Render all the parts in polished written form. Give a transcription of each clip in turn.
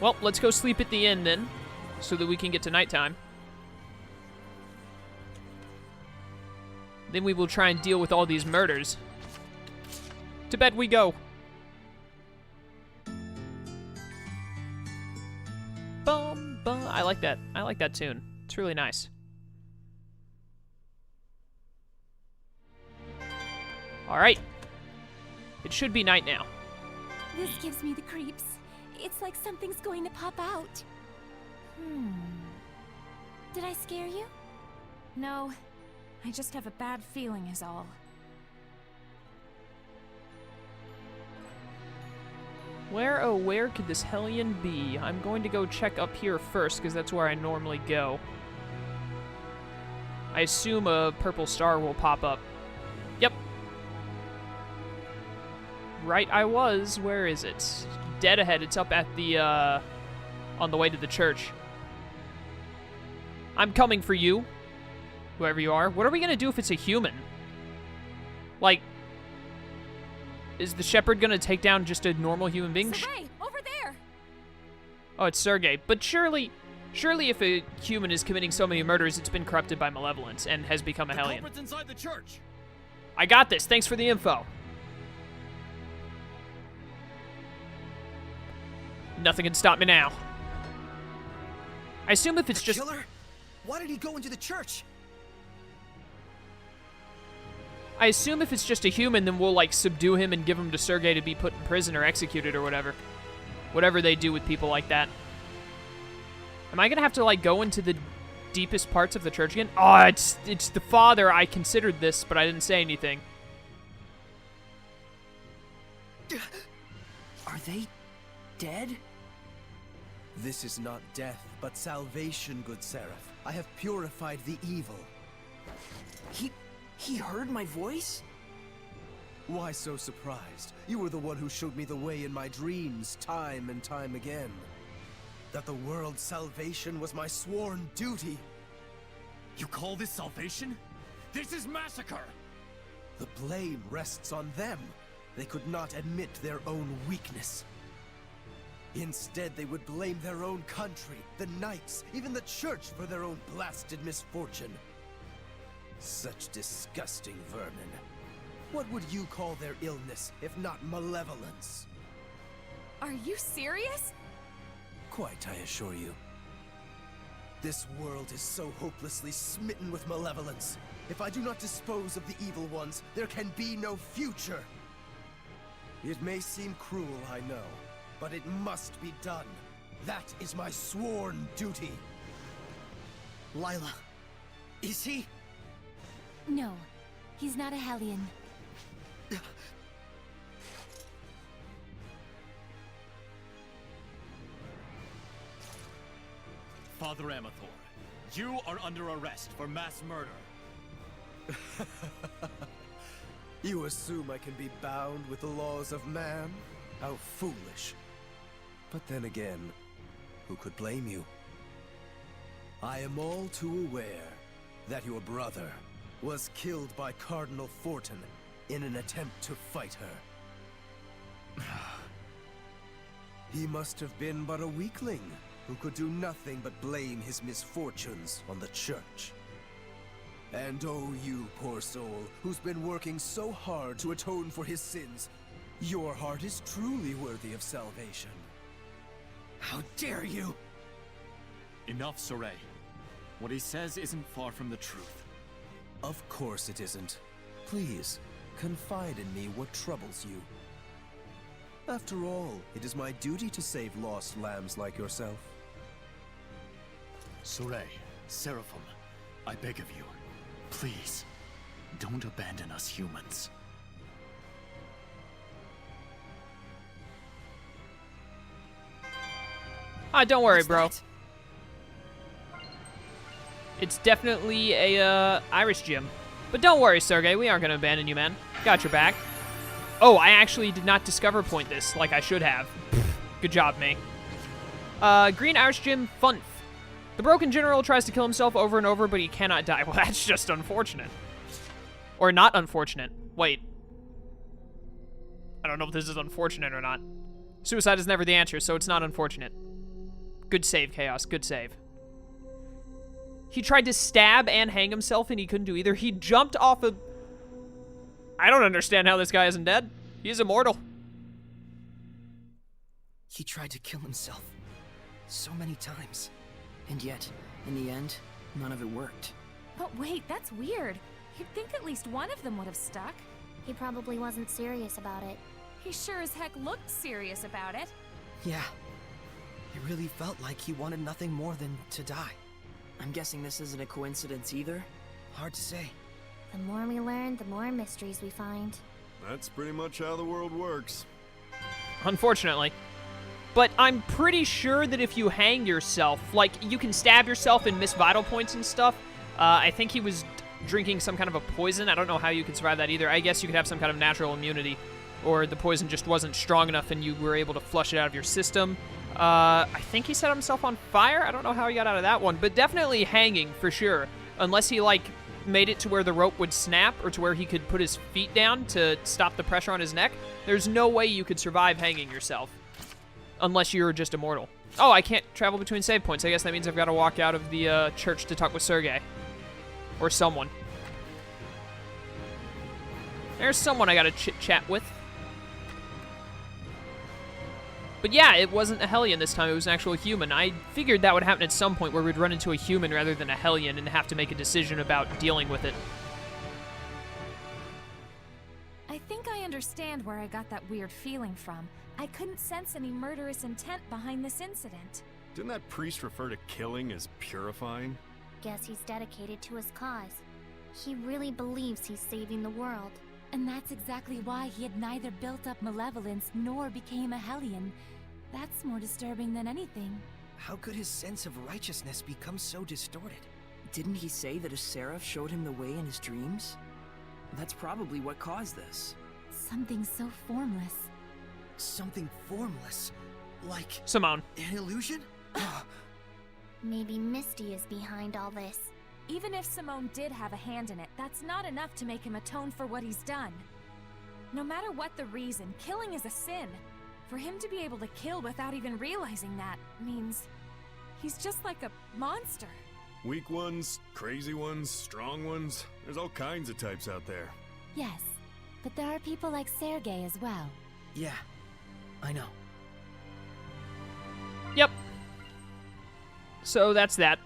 Well, let's go sleep at the inn then, so that we can get to nighttime. Then we will try and deal with all these murders. To bed we go. Bum, bum. I like that. I like that tune. It's really nice. All right. It should be night now. This gives me the creeps. It's like something's going to pop out. Did I scare you? No, I just have a bad feeling is all. Where, oh, where could this hellion be? I'm going to go check up here first, because that's where I normally go. I assume a purple star will pop up. Yep. Right I was. Where is it? Dead ahead. It's up at the, on the way to the church. I'm coming for you, whoever you are. What are we going to do if it's a human? Like, is the shepherd going to take down just a normal human being? Seraph, over there! Oh, it's Sergei. But surely if a human is committing so many murders, it's been corrupted by malevolence and has become a hellion. The culprit's inside the church. I got this. Thanks for the info. Nothing can stop me now. I assume if it's just... Killer? Why did he go into the church? I assume if it's just a human, then we'll, like, subdue him and give him to Sergei to be put in prison or executed or whatever. Whatever they do with people like that. Am I gonna have to, like, go into the deepest parts of the church again? Oh, it's the father. I considered this, but I didn't say anything. Are they dead? This is not death, but salvation, good Seraph. I have purified the evil. He heard my voice? Why so surprised? You were the one who showed me the way in my dreams, time and time again. That the world's salvation was my sworn duty. You call this salvation? This is massacre! The blame rests on them. They could not admit their own weakness. Instead, they would blame their own country, the knights, even the church for their own blasted misfortune. Such disgusting vermin. What would you call their illness, if not malevolence? Are you serious? Quite, I assure you. This world is so hopelessly smitten with malevolence. If I do not dispose of the evil ones, there can be no future. It may seem cruel, I know, but it must be done. That is my sworn duty. Lila, is he? No, he's not a hellion. Father Amathor, you are under arrest for mass murder. You assume I can be bound with the laws of man? How foolish. But then again, who could blame you? I am all too aware that your brother was killed by Cardinal Fortin in an attempt to fight her. He must have been but a weakling who could do nothing but blame his misfortunes on the church. And oh, you poor soul, who's been working so hard to atone for his sins, your heart is truly worthy of salvation. How dare you! Enough, Seraph. What he says isn't far from the truth. Of course it isn't. Please, confide in me what troubles you. After all, it is my duty to save lost lambs like yourself. Seraph, Seraphim, I beg of you, please, don't abandon us humans. Don't worry, What's bro. that? It's definitely a Irish gym. But don't worry, Sergei. We aren't going to abandon you, man. Got your back. Oh, I actually did not discover point this like I should have. Good job, me. Green Irish gym, Funth. The broken general tries to kill himself over and over, but he cannot die. Well, that's just unfortunate. Or not unfortunate. Wait. I don't know if this is unfortunate or not. Suicide is never the answer, so it's not unfortunate. Good save, Chaos. Good save. He tried to stab and hang himself, and he couldn't do either. He jumped off a... I don't understand how this guy isn't dead. He's immortal. He tried to kill himself so many times. And yet, in the end, none of it worked. But wait, that's weird. You'd think at least one of them would have stuck. He probably wasn't serious about it. He sure as heck looked serious about it. Yeah. It really felt like he wanted nothing more than to die. I'm guessing this isn't a coincidence either. Hard to say. The more we learn, the more mysteries we find. That's pretty much how the world works. Unfortunately. But I'm pretty sure that if you hang yourself, like, you can stab yourself and miss vital points and stuff. I think he was drinking some kind of a poison. I don't know how you could survive that either. I guess you could have some kind of natural immunity, or the poison just wasn't strong enough and you were able to flush it out of your system. I think he set himself on fire. I don't know how he got out of that one, but definitely hanging for sure. Unless he, like, made it to where the rope would snap or to where he could put his feet down to stop the pressure on his neck. There's no way you could survive hanging yourself. Unless you're just immortal. Oh, I can't travel between save points. I guess that means I've got to walk out of the church to talk with Sergei. Or someone. There's someone I got to chit-chat with. But yeah, it wasn't a Hellion this time. It was an actual human. I figured that would happen at some point where we'd run into a human rather than a Hellion and have to make a decision about dealing with it. I think I understand where I got that weird feeling from. I couldn't sense any murderous intent behind this incident. Didn't that priest refer to killing as purifying? Guess he's dedicated to his cause. He really believes he's saving the world. And that's exactly why he had neither built up malevolence nor became a Hellion. That's more disturbing than anything. How could his sense of righteousness become so distorted? Didn't he say that a seraph showed him the way in his dreams? That's probably what caused this. Something so formless. Something formless. Like Simone. an illusion? Maybe Misty is behind all this. Even if Simone did have a hand in it, that's not enough to make him atone for what he's done. No matter what the reason, killing is a sin. For him to be able to kill without even realizing that means he's just like a monster. Weak ones, crazy ones, strong ones. There's all kinds of types out there. Yes, but there are people like Sergei as well. Yeah, I know. Yep. So that's that.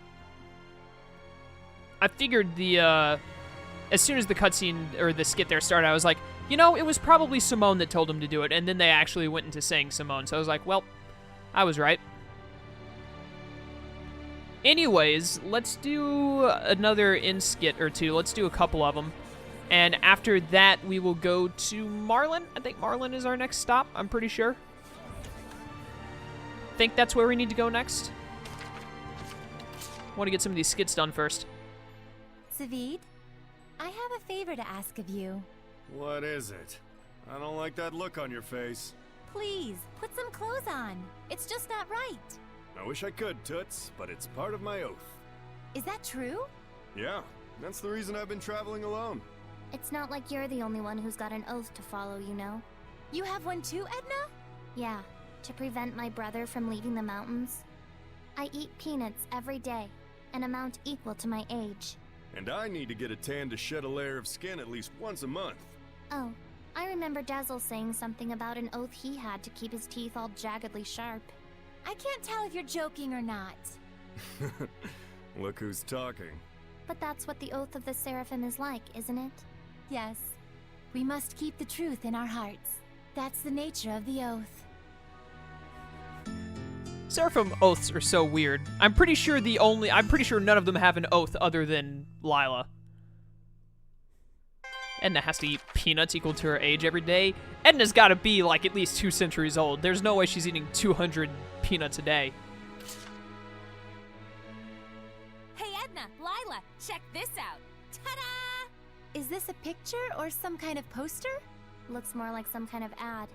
I figured the, as soon as the cutscene, or the skit there started, I was like, you know, it was probably Simone that told him to do it, and then they actually went into saying Simone, so I was like, well, I was right. Anyways, let's do another in-skit or two. Let's do a couple of them. And after that, we will go to Marlin. I think Marlin is our next stop, I'm pretty sure. Think that's where we need to go next. Want to get some of these skits done first. Zavid, I have a favor to ask of you. What is it? I don't like that look on your face. Please, put some clothes on. It's just not right. I wish I could, Toots, but it's part of my oath. Is that true? Yeah, that's the reason I've been traveling alone. It's not like you're the only one who's got an oath to follow, you know? You have one too, Edna? Yeah, to prevent my brother from leaving the mountains. I eat peanuts every day, an amount equal to my age. And I need to get a tan to shed a layer of skin at least once a month. Oh, I remember Dazzle saying something about an oath he had to keep his teeth all jaggedly sharp. I can't tell if you're joking or not. Look who's talking. But that's what the oath of the Seraphim is like, isn't it? Yes. We must keep the truth in our hearts. That's the nature of the oath. Seraphim oaths are so weird. I'm pretty sure none of them have an oath other than Lila. Edna has to eat peanuts equal to her age every day. Edna's gotta be like at least 2 centuries old. There's no way she's eating 200 peanuts a day. Hey Edna, Lila, check this out. Ta-da! Is this a picture or some kind of poster? Looks more like some kind of ad.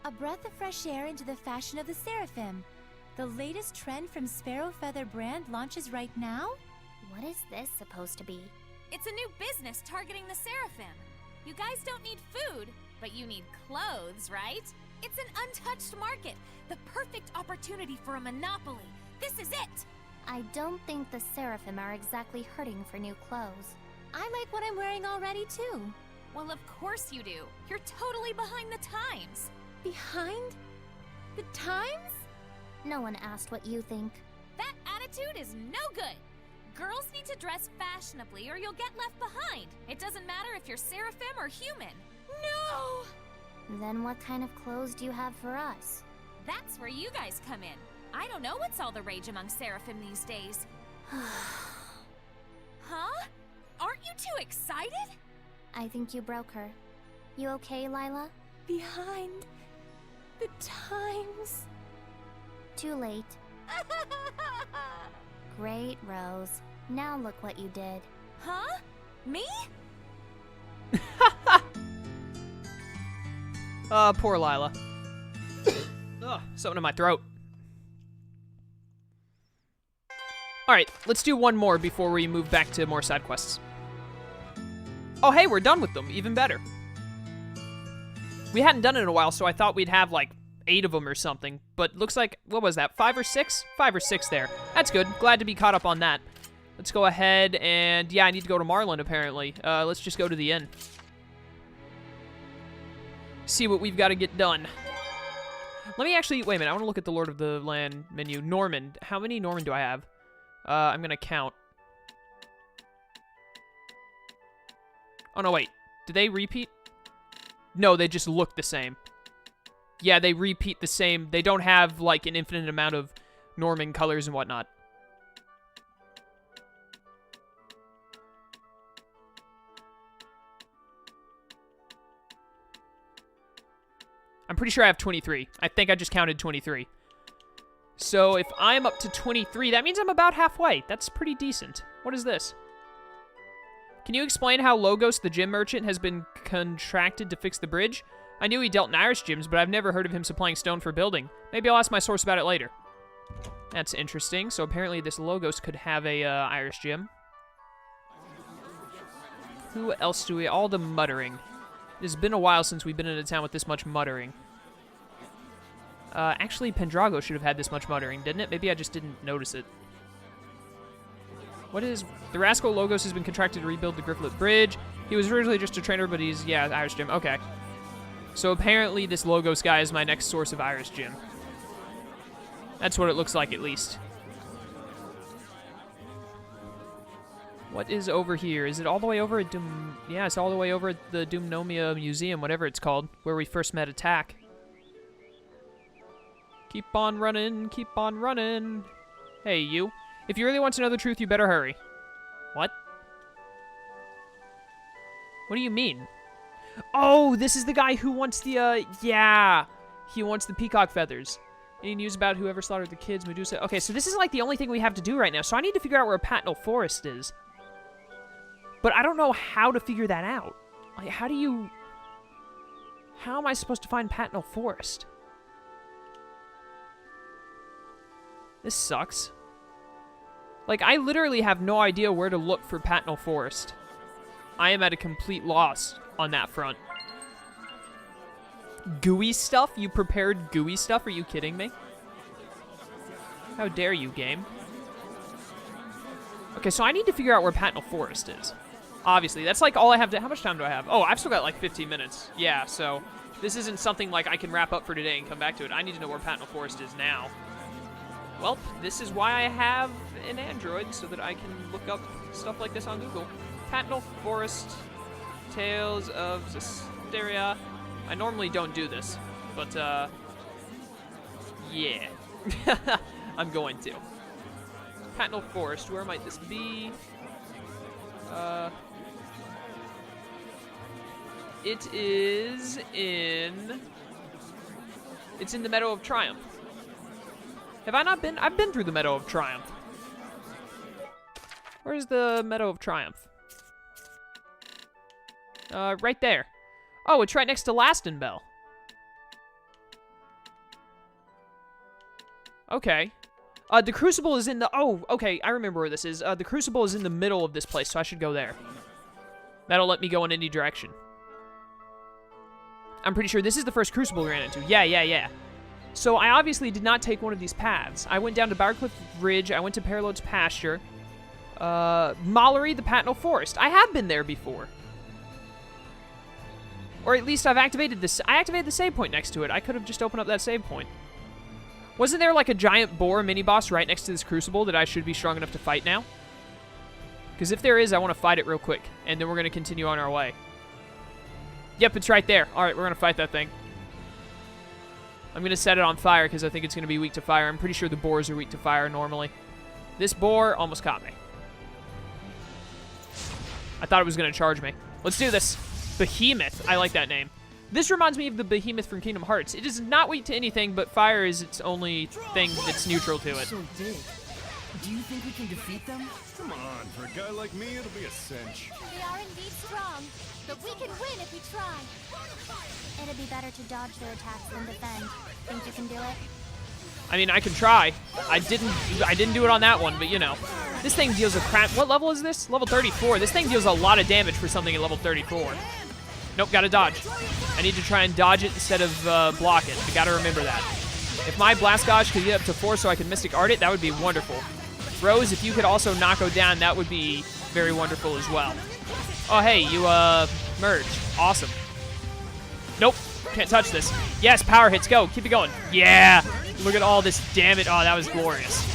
A breath of fresh air into the fashion of the Seraphim. The latest trend from Sparrow Feather brand launches right now? What is this supposed to be? It's a new business targeting the Seraphim. You guys don't need food, but you need clothes, right? It's an untouched market, the perfect opportunity for a monopoly. This is it! I don't think the Seraphim are exactly hurting for new clothes. I like what I'm wearing already, too. Well, of course you do. You're totally behind the times. Behind the times? No one asked what you think. That attitude is no good. Girls need to dress fashionably or you'll get left behind. It doesn't matter if you're Seraphim or human. No! Then what kind of clothes do you have for us? That's where you guys come in. I don't know what's all the rage among Seraphim these days. Huh? Aren't you too excited? I think you broke her. You okay, Lila? Behind the times? Too late. Great, Rose. Now look what you did. Huh? Me? Poor Lila. Ugh, something in my throat. Alright, let's do one more before we move back to more side quests. Oh, hey, we're done with them. Even better. We hadn't done it in a while, so I thought we'd have, like, 8 of them or something. But looks like, what was that, 5 or 6? 5 or 6 there. That's good. Glad to be caught up on that. Let's go ahead and, yeah, I need to go to Marlin, apparently. Let's just go to the inn. See what we've got to get done. Let me actually, wait a minute, I want to look at the Lord of the Land menu. Norman. How many Norman do I have? I'm going to count. Oh, no, wait. Did they repeat? No, they just look the same. Yeah, they repeat the same. They don't have, like, an infinite amount of Norman colors and whatnot. I'm pretty sure I have 23. I think I just counted 23. So if I'm up to 23, that means I'm about halfway. That's pretty decent. What is this? Can you explain how Logos, the gym merchant, has been contracted to fix the bridge? I knew he dealt in Irish gyms, but I've never heard of him supplying stone for building. Maybe I'll ask my source about it later. That's interesting. So apparently this Logos could have a Irish gym. Who else do we... All the muttering. It's been a while since we've been in a town with this much muttering. Actually, Pendrago should have had this much muttering, didn't it? Maybe I just didn't notice it. What is... The Rascal Logos has been contracted to rebuild the Grifflet Bridge. He was originally just a trainer, but he's... Yeah, Irish gym. Okay. So apparently this Logos guy is my next source of Irish gym. That's what it looks like, at least. What is over here? Is it all the way over at Doom... Yeah, it's all the way over at the Doomnomia Museum, whatever it's called, where we first met Attack. Keep on running, keep on running. Hey, you. If you really want to know the truth, you better hurry. What? What do you mean? Oh, this is the guy who wants the, yeah. He wants the peacock feathers. Any news about whoever slaughtered the kids, Medusa? Okay, so this is like the only thing we have to do right now, so I need to figure out where Patnal Forest is. But I don't know how to figure that out. Like, how do you... How am I supposed to find Patnal Forest? This sucks. Like, I literally have no idea where to look for Patnal Forest. I am at a complete loss on that front. Gooey stuff? You prepared gooey stuff? Are you kidding me? How dare you, game? Okay, so I need to figure out where Patnal Forest is. Obviously, that's like all I have to... How much time do I have? Oh, I've still got like 15 minutes. Yeah, so this isn't something like I can wrap up for today and come back to it. I need to know where Patnal Forest is now. Well, this is why I have an Android, so that I can look up stuff like this on Google. Patnal Forest, Tales of Zestiria. I normally don't do this, but, yeah. I'm going to. Patnal Forest, where might this be? It is in... It's in the Meadow of Triumph. Have I not been? I've been through the Meadow of Triumph. Where's the Meadow of Triumph? Right there. Oh, it's right next to Lastonbell. Okay. The Crucible is in the... Oh, okay, I remember where this is. The Crucible is in the middle of this place, so I should go there. That'll let me go in any direction. I'm pretty sure this is the first Crucible we ran into. Yeah. So I obviously did not take one of these paths. I went down to Bowercliff Ridge, I went to Perilot's Pasture, Mallory, the Patnal Forest. I have been there before. Or at least I've activated this. I activated the save point next to it. I could have just opened up that save point. Wasn't there like a giant boar mini-boss right next to this crucible that I should be strong enough to fight now? Because if there is, I want to fight it real quick. And then we're going to continue on our way. Yep, it's right there. Alright, we're going to fight that thing. I'm going to set it on fire because I think it's going to be weak to fire. I'm pretty sure the boars are weak to fire normally. This boar almost caught me. I thought it was going to charge me. Let's do this. Behemoth. I like that name. This reminds me of the Behemoth from Kingdom Hearts. It is not weak to anything, but fire is its only thing that's neutral to it. So big. Do you think we can defeat them? Come on, for a guy like me, it'll be a cinch. They are indeed strong, but we can win if we try. It'd be better to dodge their attacks than defend. Think you can do it? I mean, I can try. I didn't do it on that one, but you know. This thing deals a crap. What level is this? Level 34. This thing deals a lot of damage for something at level 34. Nope, gotta dodge. I need to try and dodge it instead of block it. I gotta remember that. If my Blast Dodge could get up to 4 so I could Mystic Art it, that would be wonderful. Rose, if you could also Knocko down, that would be very wonderful as well. Oh, hey, you, merged. Awesome. Nope, can't touch this. Yes, power hits, go. Keep it going. Yeah! Look at all this damage. Oh, that was glorious.